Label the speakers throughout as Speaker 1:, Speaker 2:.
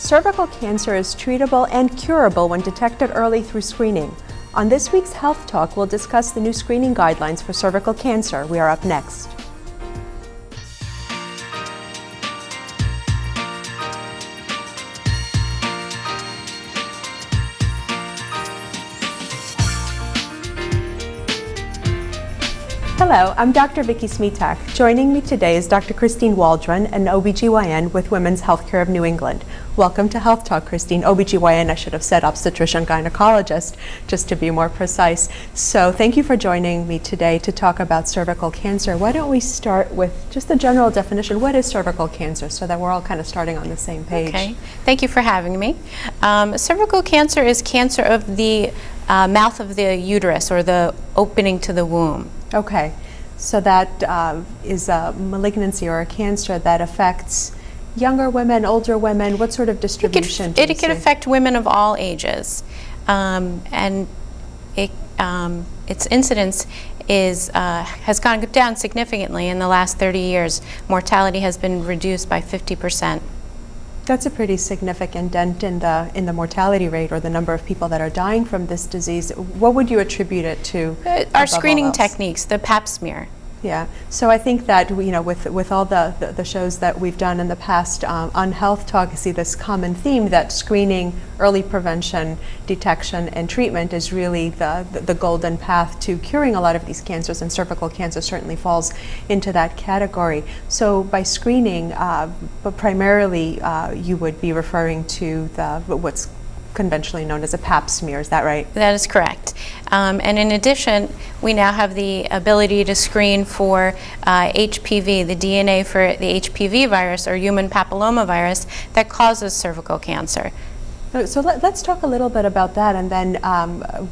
Speaker 1: Cervical cancer is treatable and curable when detected early through screening. On this week's Health Talk, we'll discuss the new screening guidelines for cervical cancer. We are up next. Hello, I'm Dr. Vicki Smitak. Joining me today is Dr. Christine Waldron, an OBGYN with Women's Healthcare of New England. Welcome to Health Talk, Christine. OBGYN, I should have said obstetrician gynecologist, just to be more precise. So thank you for joining me today to talk about cervical cancer. Why don't we start with just the general definition. What is cervical cancer, so that we're all kind of starting on the same page?
Speaker 2: Okay, thank you for having me. Cervical cancer is cancer of the mouth of the uterus, or the opening to the womb.
Speaker 1: Okay, so that is a malignancy or a cancer that affects younger women, older women. What sort of distribution?
Speaker 2: It can affect women of all ages, and its incidence has gone down significantly in the last 30 years. Mortality has been reduced by 50%.
Speaker 1: That's a pretty significant dent in the mortality rate, or the number of people that are dying from this disease. What would you attribute it to?
Speaker 2: Our screening techniques, the Pap smear.
Speaker 1: Yeah, so I think that with all the shows that we've done in the past on Health Talk, I see this common theme that screening, early prevention, detection, and treatment is really the golden path to curing a lot of these cancers, and cervical cancer certainly falls into that category. So by screening, but primarily you would be referring to what's conventionally known as a Pap smear, is that right?
Speaker 2: That is correct. And in addition, we now have the ability to screen for HPV, the DNA for the HPV virus, or human papillomavirus, that causes cervical cancer.
Speaker 1: So let's talk a little bit about that, and then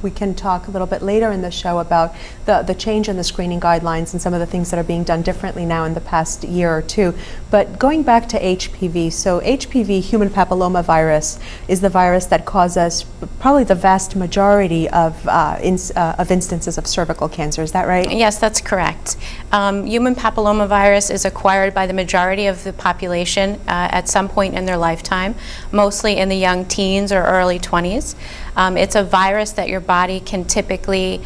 Speaker 1: we can talk a little bit later in the show about the change in the screening guidelines and some of the things that are being done differently now in the past year or two. But going back to HPV, so HPV, human papillomavirus, is the virus that causes probably the vast majority of instances of cervical cancer. Is that right?
Speaker 2: Yes, that's correct. Human papillomavirus is acquired by the majority of the population at some point in their lifetime, mostly in the young teens or early 20s. It's a virus that your body can typically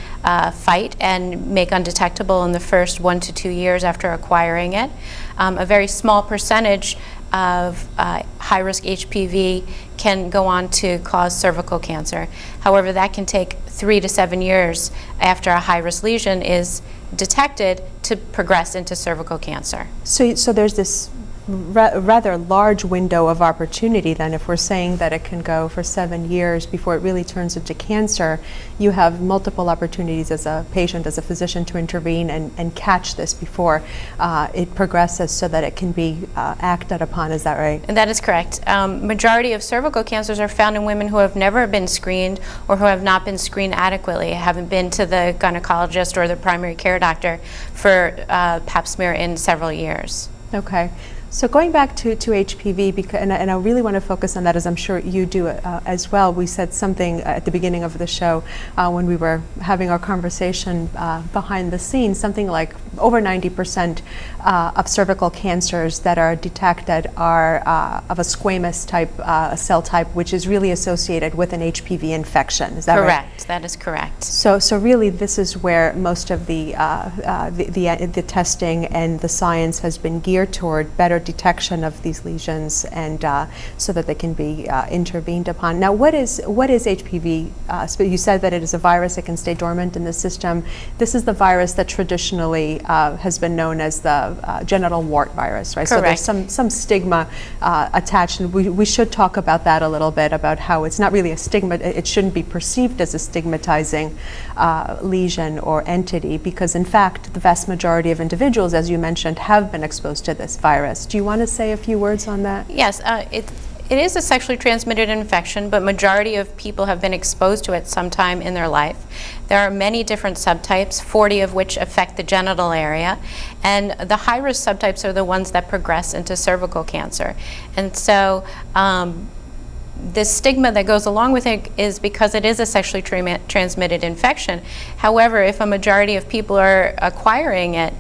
Speaker 2: fight and make undetectable in the first 1 to 2 years after acquiring it. A very small percentage of high-risk HPV can go on to cause cervical cancer. However, that can take 3 to 7 years after a high-risk lesion is detected to progress into cervical cancer.
Speaker 1: So there's this rather large window of opportunity then. If we're saying that it can go for 7 years before it really turns into cancer, you have multiple opportunities as a patient, as a physician, to intervene and catch this before it progresses, so that it can be acted upon. Is that right?
Speaker 2: And that is correct. Majority of cervical cancers are found in women who have never been screened, or who have not been screened adequately, haven't been to the gynecologist or the primary care doctor for Pap smear in several years.
Speaker 1: Okay. So going back to HPV, and I really want to focus on that, as I'm sure you do as well. We said something at the beginning of the show when we were having our conversation behind the scenes, something like over 90% of cervical cancers that are detected are of a squamous type cell type, which is really associated with an HPV infection. Is that right?
Speaker 2: Correct. That is correct.
Speaker 1: So really, this is where most of the testing and the science has been geared toward better detection of these lesions, and so that they can be intervened upon. Now, what is HPV? You said that it is a virus that can stay dormant in the system. This is the virus that traditionally has been known as the genital wart virus, right?
Speaker 2: Correct.
Speaker 1: So there's some stigma attached, and we should talk about that a little bit, about how it's not really a stigma. It shouldn't be perceived as a stigmatizing lesion or entity, because in fact the vast majority of individuals, as you mentioned, have been exposed to this virus. Do you want to say a few words on that?
Speaker 2: Yes, it is a sexually transmitted infection, but majority of people have been exposed to it sometime in their life. There are many different subtypes, 40 of which affect the genital area, and the high-risk subtypes are the ones that progress into cervical cancer. And so the stigma that goes along with it is because it is a sexually transmitted infection. However, if a majority of people are acquiring it,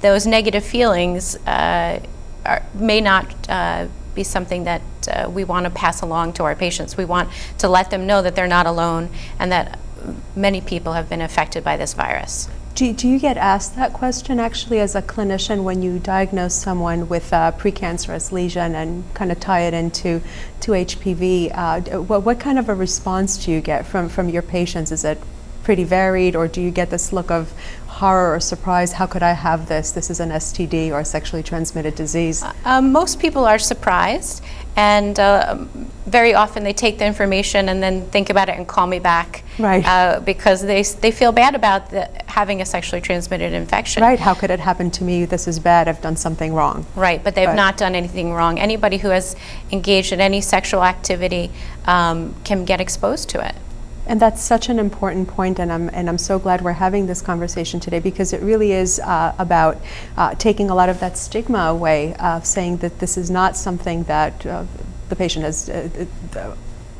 Speaker 2: those negative feelings may not be something that we want to pass along to our patients. We want to let them know that they're not alone and that many people have been affected by this virus.
Speaker 1: Do you get asked that question actually as a clinician when you diagnose someone with a precancerous lesion and kind of tie it into HPV? What kind of a response do you get from your patients? Is it pretty varied, or do you get this look of horror or surprise? How could I have this? This is an STD or a sexually transmitted disease.
Speaker 2: Most people are surprised, and very often they take the information and then think about it and call me back.
Speaker 1: Right.
Speaker 2: Because they feel bad about having a sexually transmitted infection.
Speaker 1: Right. How could it happen to me? This is bad. I've done something wrong.
Speaker 2: Right, but they've not done anything wrong. Anybody who has engaged in any sexual activity can get exposed to it.
Speaker 1: And that's such an important point, and I'm so glad we're having this conversation today, because it really is about taking a lot of that stigma away, saying that this is not something that the patient has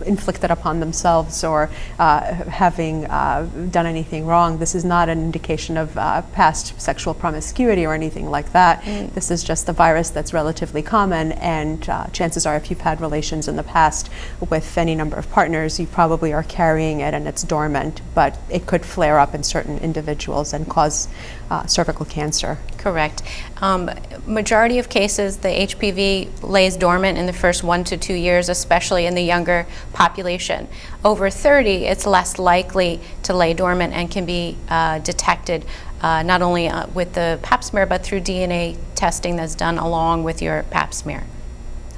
Speaker 1: inflicted upon themselves or having done anything wrong. This is not an indication of past sexual promiscuity or anything like that. This is just a virus that's relatively common, and chances are if you've had relations in the past with any number of partners, you probably are carrying it and it's dormant, but it could flare up in certain individuals and cause cervical cancer.
Speaker 2: Correct. Majority of cases, the HPV lays dormant in the first 1 to 2 years, especially in the younger population. Over 30, it's less likely to lay dormant and can be detected not only with the pap smear, but through DNA testing that's done along with your pap smear.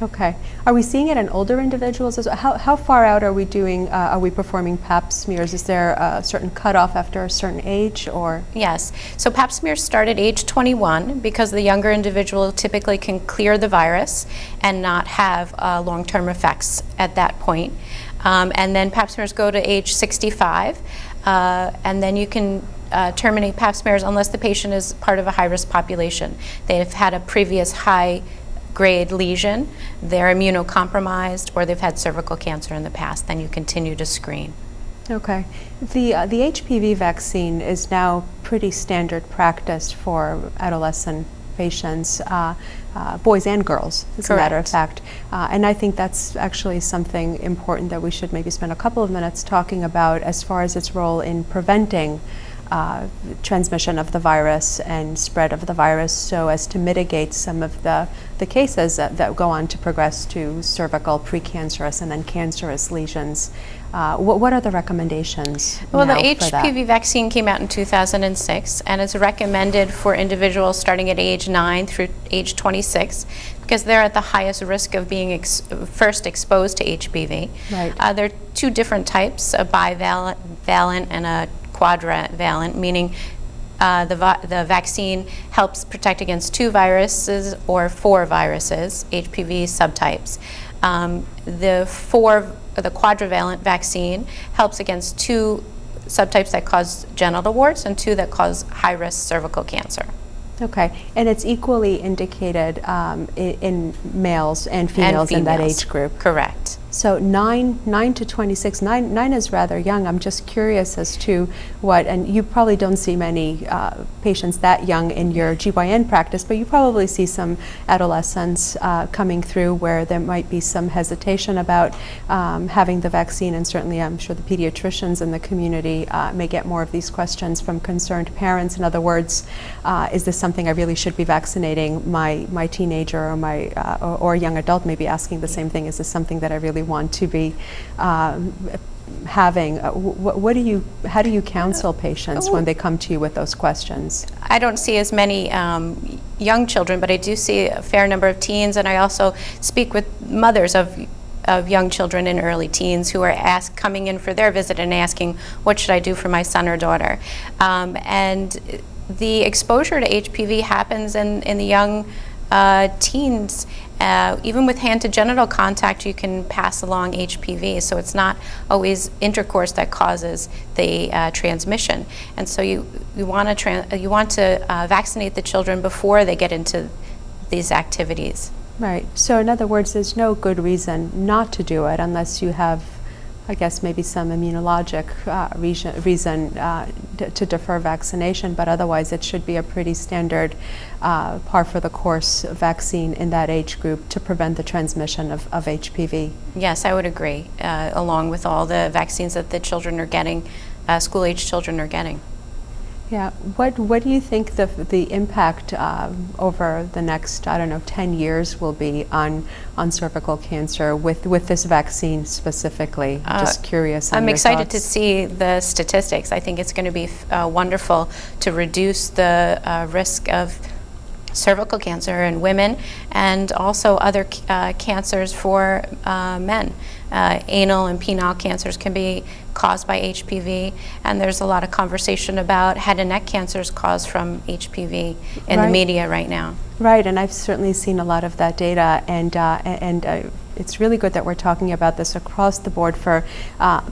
Speaker 1: Okay. Are we seeing it in older individuals as well? How far out are we doing, are we performing pap smears? Is there a certain cutoff after a certain age, or?
Speaker 2: Yes. So pap smears start at age 21 because the younger individual typically can clear the virus and not have long-term effects at that point. And then pap smears go to age 65, and then you can terminate pap smears unless the patient is part of a high-risk population. They've had a previous high-grade lesion, they're immunocompromised, or they've had cervical cancer in the past. Then you continue to screen.
Speaker 1: Okay. The HPV vaccine is now pretty standard practice for adolescent patients, boys and girls, as a matter of fact. And I think that's actually something important that we should maybe spend a couple of minutes talking about as far as its role in preventing transmission of the virus and spread of the virus, so as to mitigate some of the cases that go on to progress to cervical, precancerous, and then cancerous lesions. What are the recommendations?
Speaker 2: Well, the
Speaker 1: now for that?
Speaker 2: HPV vaccine came out in 2006, and it's recommended for individuals starting at age 9 through age 26, because they're at the highest risk of being first exposed to HPV.
Speaker 1: Right.
Speaker 2: There are two different types, a bivalent and a quadrivalent, meaning the vaccine helps protect against 2 viruses or 4 viruses, HPV subtypes. The quadrivalent vaccine helps against 2 subtypes that cause genital warts and 2 that cause high-risk cervical cancer.
Speaker 1: Okay, and it's equally indicated in males and females in that age group.
Speaker 2: Correct.
Speaker 1: So 9 to 26, 9 is rather young. I'm just curious as to what, and you probably don't see many patients that young in your GYN practice, but you probably see some adolescents coming through where there might be some hesitation about having the vaccine, and certainly I'm sure the pediatricians in the community may get more of these questions from concerned parents. In other words, is this something I really should be vaccinating my teenager or my or a young adult, maybe asking the same thing? Is this something that I really want to be having? How do you counsel patients when they come to you with those questions?
Speaker 2: I don't see as many young children, but I do see a fair number of teens, and I also speak with mothers of young children and early teens who are coming in for their visit and asking, what should I do for my son or daughter? And the exposure to HPV happens in the young teens. Even with hand-to-genital contact, you can pass along HPV, so it's not always intercourse that causes the transmission. And so you want to vaccinate the children before they get into these activities.
Speaker 1: Right. So in other words, there's no good reason not to do it unless you have I guess maybe some immunologic reason to defer vaccination, but otherwise it should be a pretty standard par for the course vaccine in that age group to prevent the transmission of HPV.
Speaker 2: Yes, I would agree, along with all the vaccines that the children are getting, school-age children are getting.
Speaker 1: Yeah, what do you think the impact over the next, I don't know, 10 years will be on cervical cancer with this vaccine specifically? Just curious on
Speaker 2: I'm
Speaker 1: your
Speaker 2: excited to
Speaker 1: thoughts.
Speaker 2: see the statistics. I think it's going to be wonderful to reduce the risk of cervical cancer in women and also other cancers for men. Anal and penile cancers can be caused by HPV, and there's a lot of conversation about head and neck cancers caused from HPV in the media right now.
Speaker 1: Right, and I've certainly seen a lot of that data, and it's really good that we're talking about this across the board for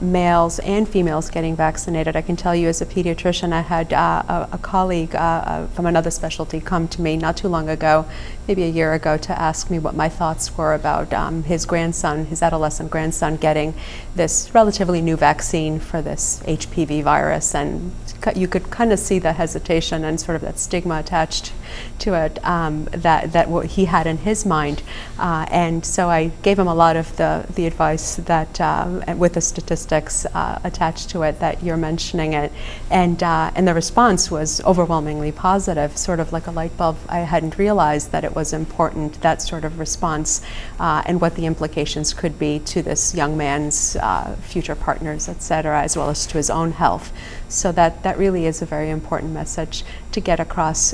Speaker 1: males and females getting vaccinated. I can tell you as a pediatrician, I had a colleague from another specialty come to me not too long ago, maybe a year ago, to ask me what my thoughts were about his grandson, his adolescent grandson, getting this relatively new vaccine for this HPV virus. And you could kind of see the hesitation and sort of that stigma attached to it that what he had in his mind. And so I gave him a lot of the advice that with the statistics attached to it that you're mentioning it. And the response was overwhelmingly positive, sort of like a light bulb. I hadn't realized that it was important, that sort of response, and what the implications could be to this young man's future partners, et cetera, as well as to his own health. So that really is a very important message to get across.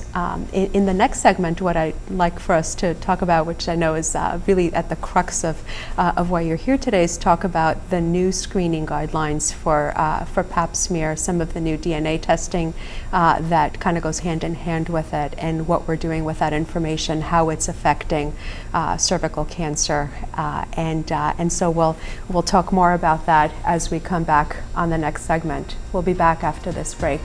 Speaker 1: In the next segment, what I'd like for us to talk about, which I know is really at the crux of why you're here today, is talk about the new screening guidelines for Pap smear, some of the new DNA testing that kind of goes hand in hand with it, and what we're doing with that information, how it's affecting cervical cancer, and so we'll talk more about that as we come back on the next segment. We'll be back after this break.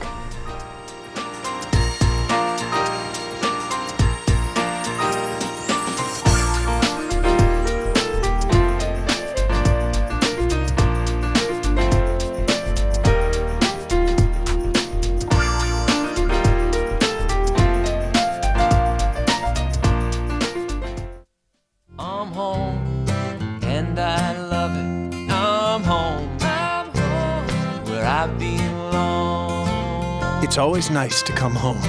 Speaker 3: I'm home, and I love it. I'm home, where I belong.
Speaker 4: It's always nice to come home,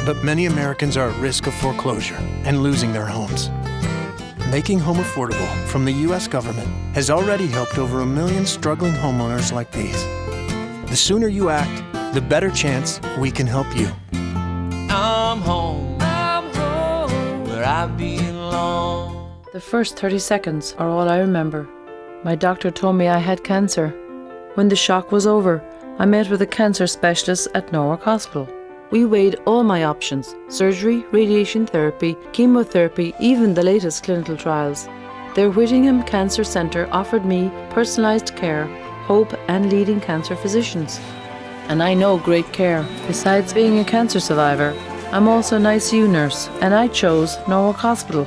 Speaker 4: but many Americans are at risk of foreclosure and losing their homes. Making home affordable from the U.S. government has already helped over 1 million struggling homeowners like these. The sooner you act, the better chance we can help you.
Speaker 3: I'm home, where I belong.
Speaker 5: The first 30 seconds are all I remember. My doctor told me I had cancer. When the shock was over, I met with a cancer specialist at Norwalk Hospital. We weighed all my options: surgery, radiation therapy, chemotherapy, even the latest clinical trials. Their Whittingham Cancer Centre offered me personalised care, hope and leading cancer physicians. And I know great care. Besides being a cancer survivor, I'm also an ICU nurse, and I chose Norwalk Hospital.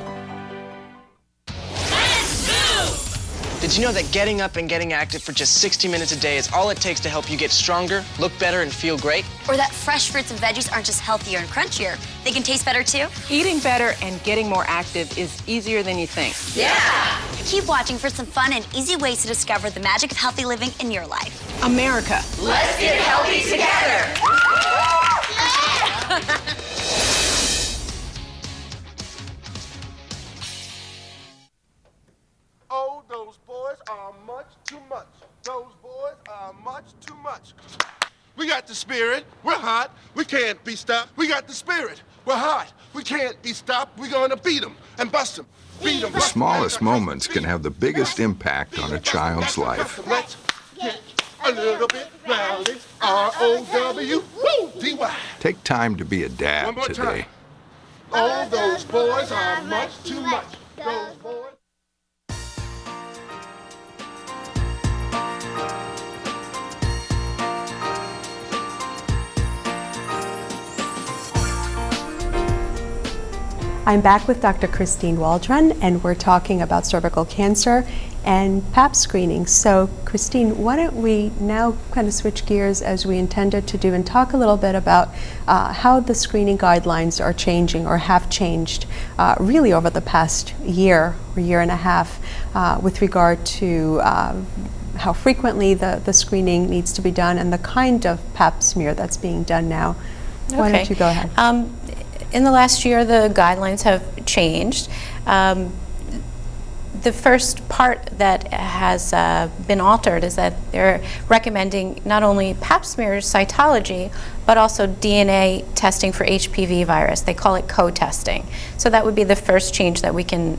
Speaker 6: Did you know that getting up and getting active for just 60 minutes a day is all it takes to help you get stronger, look better, and feel great?
Speaker 7: Or that fresh fruits and veggies aren't just healthier and crunchier, they can taste better too?
Speaker 8: Eating better and getting more active is easier than you think.
Speaker 7: Yeah! Keep watching for some fun and easy ways to discover the magic of healthy living in your life.
Speaker 8: America.
Speaker 7: Let's get healthy together!
Speaker 9: Oh, those boys are much too much. Those boys are much too much. We got the spirit. We're hot. We can't be stopped. We got the spirit. We're hot. We can't be stopped. We're gonna beat them and bust them. Beat them.
Speaker 10: The smallest moments can have the biggest impact on a child's life.
Speaker 9: Let's get a little bit rowdy. R-O-W-D-Y.
Speaker 10: Take time to be a
Speaker 9: One
Speaker 10: dad
Speaker 9: more
Speaker 10: today.
Speaker 9: time. Oh, those boys are much too much. Those boys.
Speaker 1: I'm back with Dr. Christine Waldron, and we're talking about cervical cancer and Pap screening. So, Christine, why don't we now kind of switch gears as we intended to do and talk a little bit about how the screening guidelines are changing or have changed really over the past year or year and a half with regard to how frequently the screening needs to be done and the kind of Pap smear that's being done now. Why don't you go ahead?
Speaker 2: In the last year, the guidelines have changed. The first part that has been altered is that they're recommending not only Pap smear cytology, but also DNA testing for HPV virus. They call it co-testing. So that would be the first change that we can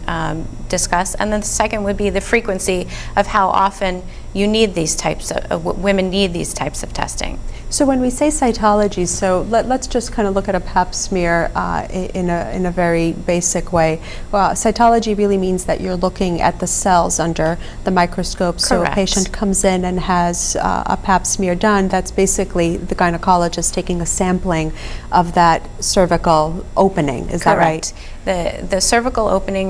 Speaker 2: discuss. And then the second would be the frequency of how often you need these types of, women need these types of testing.
Speaker 1: So when we say cytology, so let's just kind of look at a Pap smear in a very basic way. Well, cytology really means that you're looking at the cells under the microscope. So
Speaker 2: Correct.
Speaker 1: a patient comes in and has a Pap smear done. That's basically the gynecologist taking a sampling of that cervical opening. Is that right?
Speaker 2: Correct. The cervical opening,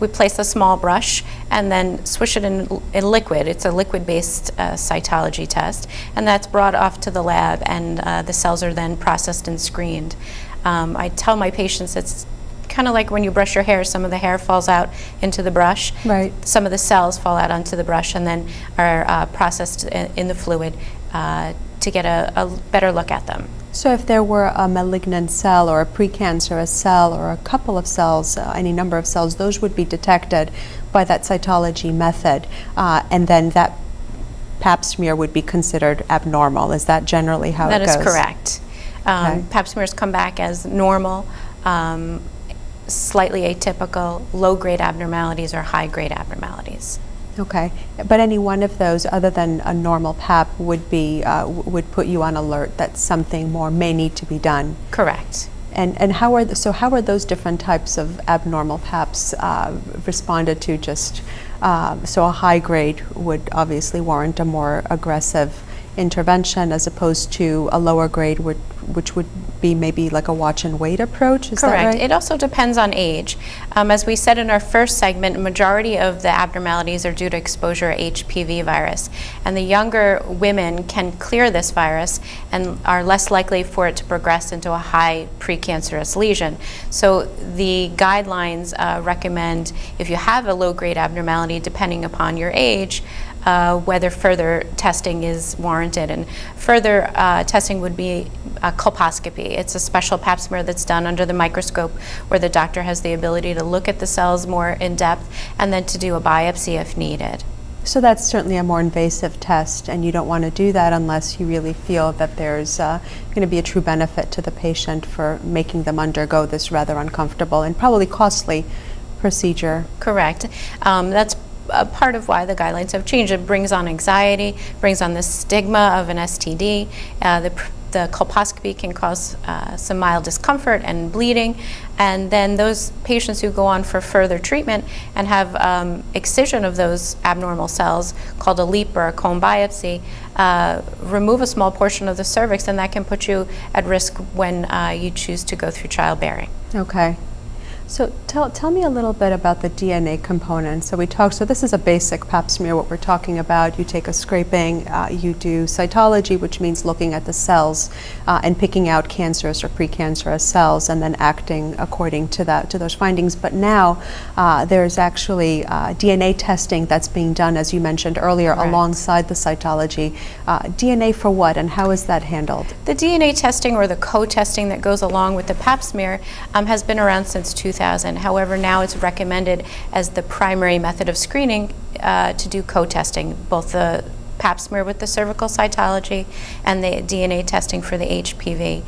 Speaker 2: we place a small brush and then swish it in liquid. It's a liquid-based cytology test, and that's brought off to the lab, and the cells are then processed and screened. I tell my patients it's kind of like when you brush your hair, some of the hair falls out into the brush.
Speaker 1: Right.
Speaker 2: Some of the cells fall out onto the brush and then are processed in the fluid to get a better look at them.
Speaker 1: So if there were a malignant cell or a precancerous cell or a couple of cells, any number of cells, those would be detected by that cytology method, and then that Pap smear would be considered abnormal. Is that generally how it goes?
Speaker 2: That is correct.
Speaker 1: Okay.
Speaker 2: Pap smears come back as normal, slightly atypical, low-grade abnormalities or high-grade abnormalities.
Speaker 1: Okay, but any one of those, other than a normal Pap, would be would put you on alert that something more may need to be done.
Speaker 2: Correct.
Speaker 1: And how are how are those different types of abnormal Paps responded to? Just so a high grade would obviously warrant a more aggressive intervention as opposed to a lower grade, which would be maybe like a watch and wait approach. Is
Speaker 2: Correct.
Speaker 1: that right?
Speaker 2: It also depends on age. As we said in our first segment, a majority of the abnormalities are due to exposure to HPV virus. And the younger women can clear this virus and are less likely for it to progress into a high precancerous lesion. So the guidelines recommend if you have a low-grade abnormality, depending upon your age, whether further testing is warranted. And further testing would be a colposcopy. It's a special Pap smear that's done under the microscope where the doctor has the ability to look at the cells more in depth and then to do a biopsy if needed.
Speaker 1: So that's certainly a more invasive test, and you don't want to do that unless you really feel that there's going to be a true benefit to the patient for making them undergo this rather uncomfortable and probably costly procedure.
Speaker 2: Correct. That's a part of why the guidelines have changed. It brings on anxiety, brings on the stigma of an STD. The colposcopy can cause some mild discomfort and bleeding, and then those patients who go on for further treatment and have excision of those abnormal cells, called a LEAP or a cone biopsy, remove a small portion of the cervix, and that can put you at risk when you choose to go through childbearing.
Speaker 1: Okay. So tell me a little bit about the DNA component. So this is a basic Pap smear, what we're talking about. You take a scraping, you do cytology, which means looking at the cells and picking out cancerous or precancerous cells and then acting according to those findings. But now there's actually DNA testing that's being done, as you mentioned earlier,
Speaker 2: Correct.
Speaker 1: alongside the cytology. DNA for what, and how is that handled?
Speaker 2: The DNA testing, or the co-testing that goes along with the Pap smear, has been around since 2000. However, now it's recommended as the primary method of screening to do co-testing, both the Pap smear with the cervical cytology and the DNA testing for the HPV.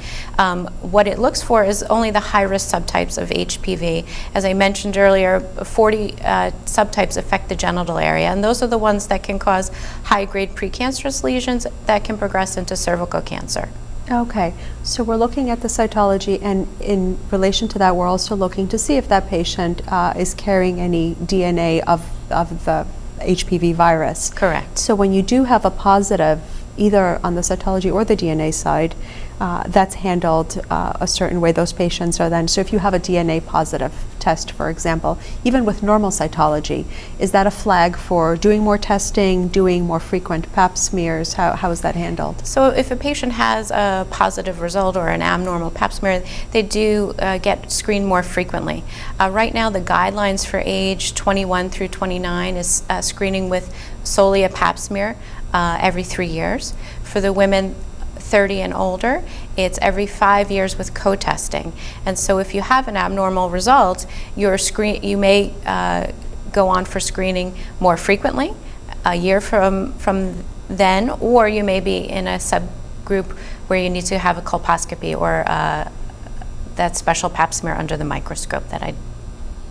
Speaker 2: What it looks for is only the high-risk subtypes of HPV. As I mentioned earlier, 40 subtypes affect the genital area, and those are the ones that can cause high-grade precancerous lesions that can progress into cervical cancer.
Speaker 1: Okay, so we're looking at the cytology, and in relation to that, we're also looking to see if that patient is carrying any DNA of the HPV virus.
Speaker 2: Correct.
Speaker 1: So when you do have a positive either on the cytology or the DNA side, that's handled a certain way. Those patients are then, so if you have a DNA positive test, for example, even with normal cytology, is that a flag for doing more testing, doing more frequent pap smears? How is that handled?
Speaker 2: So if a patient has a positive result or an abnormal pap smear, they do get screened more frequently. Right now, the guidelines for age 21 through 29 is screening with solely a pap smear every 3 years. For the women 30 and older, it's every 5 years with co-testing. And so if you have an abnormal result, you may go on for screening more frequently, a year from then, or you may be in a subgroup where you need to have a colposcopy or that special pap smear under the microscope that I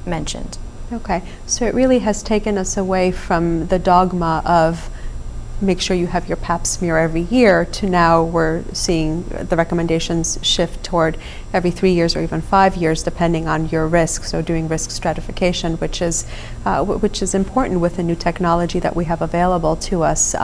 Speaker 2: mentioned.
Speaker 1: Okay, so it really has taken us away from the dogma of make sure you have your pap smear every year to now we're seeing the recommendations shift toward every 3 years or even 5 years depending on your risk. So doing risk stratification, which is important with the new technology that we have available to us,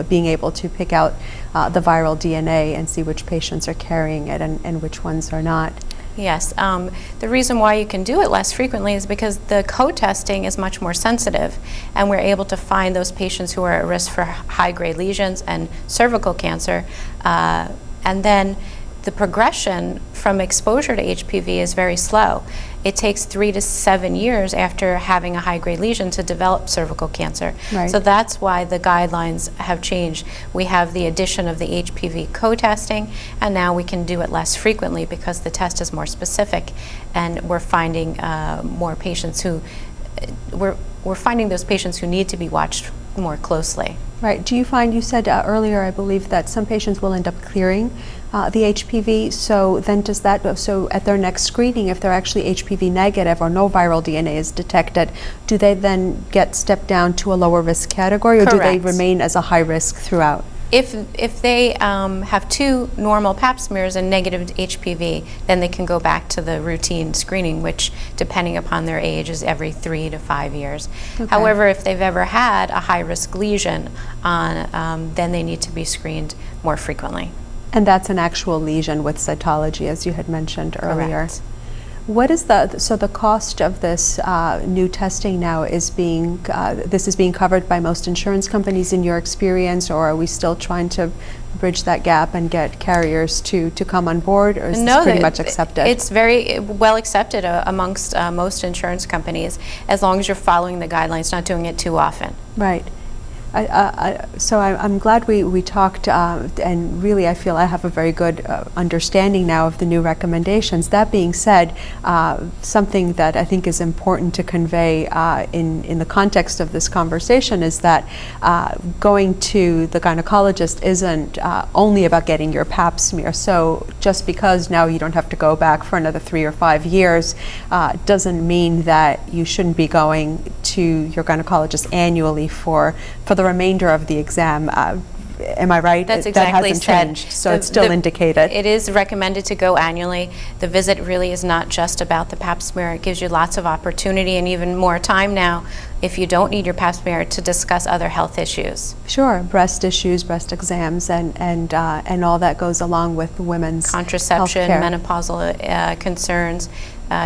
Speaker 1: being able to pick out the viral DNA and see which patients are carrying it and which ones are not.
Speaker 2: Yes, the reason why you can do it less frequently is because the co-testing is much more sensitive, and we're able to find those patients who are at risk for high-grade lesions and cervical cancer, and then the progression from exposure to HPV is very slow. It takes 3 to 7 years after having a high-grade lesion to develop cervical cancer.
Speaker 1: Right.
Speaker 2: So that's why the guidelines have changed. We have the addition of the HPV co-testing, and now we can do it less frequently because the test is more specific, and we're finding more patients who we're finding those patients who need to be watched more closely.
Speaker 1: Right. Do you find, you said earlier, I believe, that some patients will end up clearing the HPV, so then does that, so at their next screening, if they're actually HPV negative or no viral DNA is detected, do they then get stepped down to a lower risk category, or do they
Speaker 2: Correct.
Speaker 1: remain as a high risk throughout?
Speaker 2: If they have 2 normal pap smears and negative HPV, then they can go back to the routine screening, which, depending upon their age, is every 3 to 5 years.
Speaker 1: Okay.
Speaker 2: However, if they've ever had a high-risk lesion then they need to be screened more frequently.
Speaker 1: And that's an actual lesion with cytology, as you had mentioned earlier.
Speaker 2: Correct.
Speaker 1: What is the cost of this new testing now is this is being covered by most insurance companies in your experience, or are we still trying to bridge that gap and get carriers to come on board, or is this pretty much accepted?
Speaker 2: It's very well accepted amongst most insurance companies, as long as you're following the guidelines, not doing it too often.
Speaker 1: Right. So I'm glad we talked, and really I feel I have a very good understanding now of the new recommendations. That being said, something that I think is important to convey in the context of this conversation is that going to the gynecologist isn't only about getting your pap smear. So just because now you don't have to go back for another 3 or 5 years doesn't mean that you shouldn't be going to your gynecologist annually for the remainder of the exam. Am I right?
Speaker 2: That's exactly
Speaker 1: that hasn't changed, so it's still indicated.
Speaker 2: It is recommended to go annually. The visit really is not just about the pap smear. It gives you lots of opportunity and even more time now, if you don't need your pap smear, to discuss other health issues.
Speaker 1: Sure, breast issues, breast exams, and all that goes along with women's
Speaker 2: Contraception,
Speaker 1: healthcare.
Speaker 2: menopausal concerns,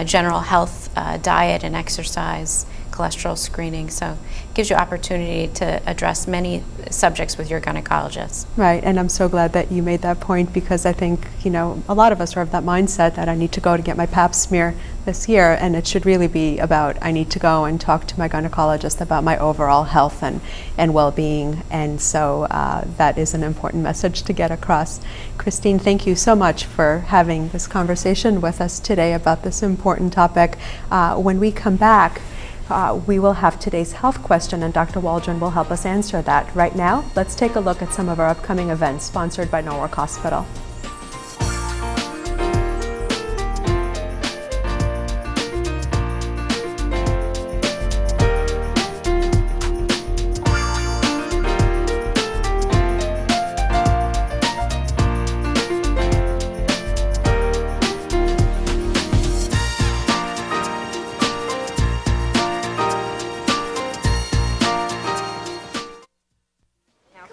Speaker 2: general health, diet and exercise, cholesterol screening. So it gives you opportunity to address many subjects with your gynecologist.
Speaker 1: Right, and I'm so glad that you made that point, because I think, a lot of us are of that mindset that I need to go to get my pap smear this year, and it should really be about I need to go and talk to my gynecologist about my overall health and well-being, and so that is an important message to get across. Christine, thank you so much for having this conversation with us today about this important topic. When we come back, we will have today's health question, and Dr. Waldron will help us answer that. Right now, let's take a look at some of our upcoming events sponsored by Norwalk Hospital.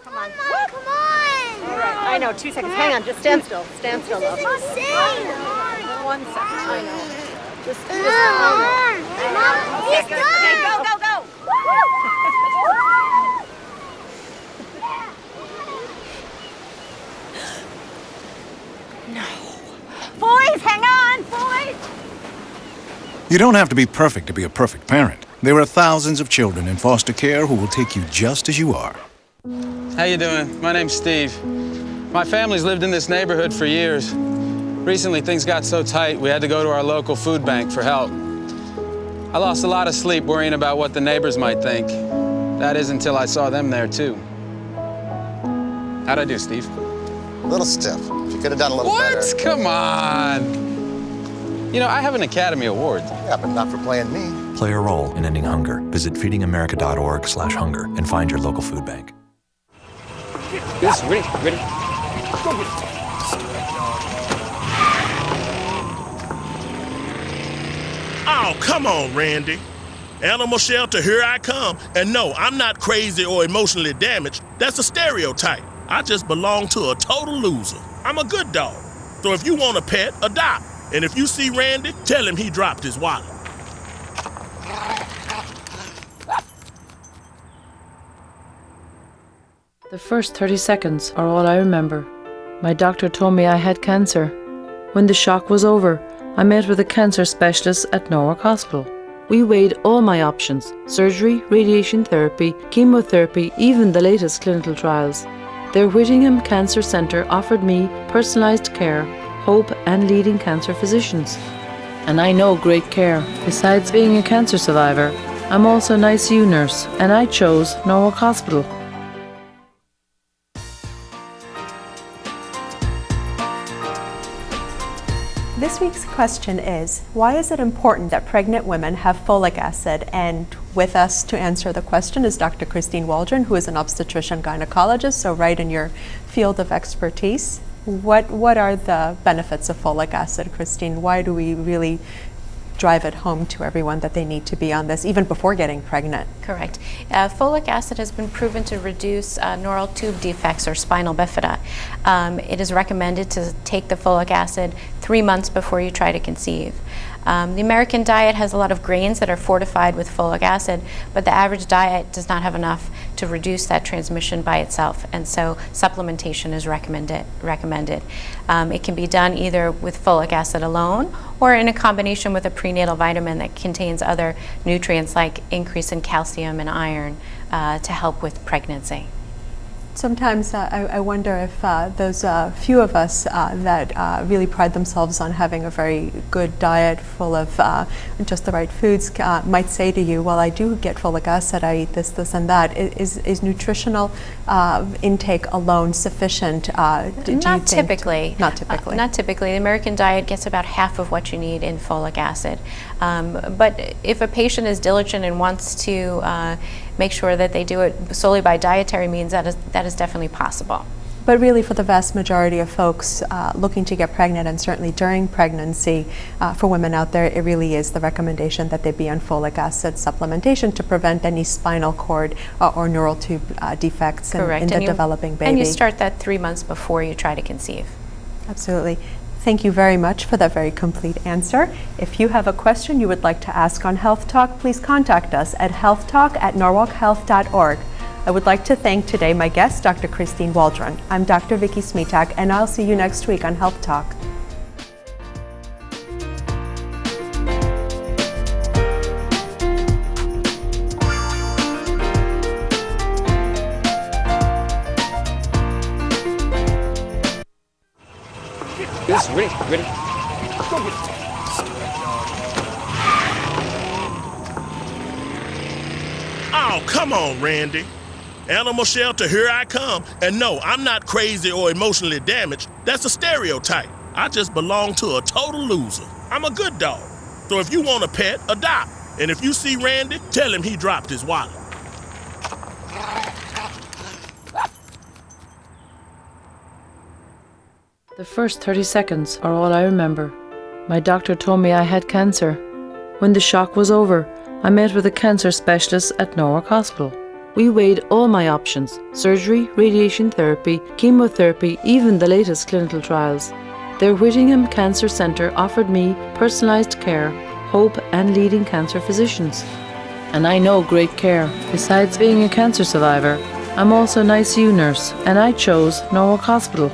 Speaker 7: Come on.
Speaker 8: know, 2 seconds. Hang on, just stand still. Stand still, love. 1 second. I know. Just okay, go.
Speaker 7: Boys, hang on, boys!
Speaker 11: You don't have to be perfect to be a perfect parent. There are thousands of children in foster care who will take you just as you are.
Speaker 12: How you doing? My name's Steve. My family's lived in this neighborhood for years. Recently, things got so tight, we had to go to our local food bank for help. I lost a lot of sleep worrying about what the neighbors might think. That is until I saw them there, too. How'd I do, Steve?
Speaker 13: A little stiff. You could have done a little better.
Speaker 12: What? Come on. You know, I have an Academy Award.
Speaker 13: Yeah, but not for playing me.
Speaker 14: Play a role in ending hunger. Visit feedingamerica.org/hunger and find your local food bank.
Speaker 12: Yes, ready. Go get it.
Speaker 15: Oh, come on, Randy. Animal shelter, here I come. And no, I'm not crazy or emotionally damaged. That's a stereotype. I just belong to a total loser. I'm a good dog. So if you want a pet, adopt. And if you see Randy, tell him he dropped his wallet.
Speaker 5: The first 30 seconds are all I remember. My doctor told me I had cancer. When the shock was over, I met with a cancer specialist at Norwalk Hospital. We weighed all my options: surgery, radiation therapy, chemotherapy, even the latest clinical trials. Their Whittingham Cancer Centre offered me personalised care, hope and leading cancer physicians. And I know great care. Besides being a cancer survivor, I'm also an ICU nurse, and I chose Norwalk Hospital.
Speaker 1: This week's question is, why is it important that pregnant women have folic acid? And with us to answer the question is Dr. Christine Waldron, who is an obstetrician gynecologist, so right in your field of expertise. What are the benefits of folic acid, Christine? Why do we really drive it home to everyone that they need to be on this, even before getting pregnant?
Speaker 2: Correct. Folic acid has been proven to reduce neural tube defects or spinal bifida. It is recommended to take the folic acid 3 months before you try to conceive. The American diet has a lot of grains that are fortified with folic acid, but the average diet does not have enough to reduce that transmission by itself, and so supplementation is recommended. It can be done either with folic acid alone or in a combination with a prenatal vitamin that contains other nutrients like increase in calcium and iron to help with pregnancy.
Speaker 1: Sometimes I wonder if those few of us that really pride themselves on having a very good diet full of just the right foods might say to you, well, I do get folic acid, I eat this, and that. Is nutritional intake alone sufficient?
Speaker 2: Not typically.
Speaker 1: Not typically.
Speaker 2: Not typically. The American diet gets about half of what you need in folic acid. But if a patient is diligent and wants to make sure that they do it solely by dietary means, that is definitely possible.
Speaker 1: But really, for the vast majority of folks looking to get pregnant, and certainly during pregnancy, for women out there, it really is the recommendation that they be on folic acid supplementation to prevent any spinal cord or neural tube defects in the developing baby.
Speaker 2: And you start that 3 months before you try to conceive.
Speaker 1: Absolutely. Thank you very much for that very complete answer. If you have a question you would like to ask on Health Talk, please contact us at healthtalk@norwalkhealth.org. I would like to thank today my guest, Dr. Christine Waldron. I'm Dr. Vicki Smitak, and I'll see you next week on Health Talk.
Speaker 12: Yes, ready. Go get it.
Speaker 15: Oh, come on, Randy. Animal shelter, here I come. And no, I'm not crazy or emotionally damaged. That's a stereotype. I just belong to a total loser. I'm a good dog. So if you want a pet, adopt. And if you see Randy, tell him he dropped his wallet.
Speaker 5: The first 30 seconds are all I remember. My doctor told me I had cancer. When the shock was over, I met with a cancer specialist at Norwalk Hospital. We weighed all my options: surgery, radiation therapy, chemotherapy, even the latest clinical trials. Their Whittingham Cancer Centre offered me personalised care, hope and leading cancer physicians. And I know great care. Besides being a cancer survivor, I'm also an ICU nurse, and I chose Norwalk Hospital.